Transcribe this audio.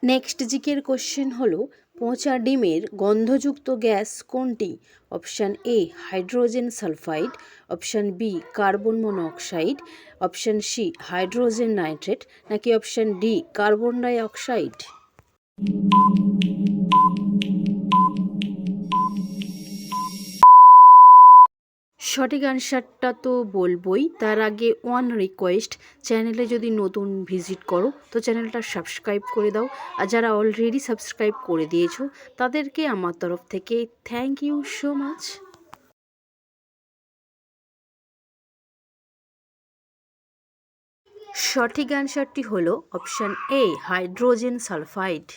Next জিকের question হলো পচা ডিমের গন্ধযুক্ত গ্যাস কোনটি? Option A hydrogen sulphide, option B carbon monoxide, option C hydrogen nitrate নাকি option D carbon dioxide? সঠিক অ্যান্সারটা তো বলবই, তার আগে ওয়ান রিকোয়েস্ট, চ্যানেলে যদি নতুন ভিজিট করো তো চ্যানেলটা সাবস্ক্রাইব করে দাও, আর যারা অলরেডি সাবস্ক্রাইব করে দিয়েছো তাদেরকে আমার তরফ থেকে থ্যাংক ইউ সো মাচ। সঠিক অ্যান্সারটি হলো অপশান এ হাইড্রোজেন সালফাইড।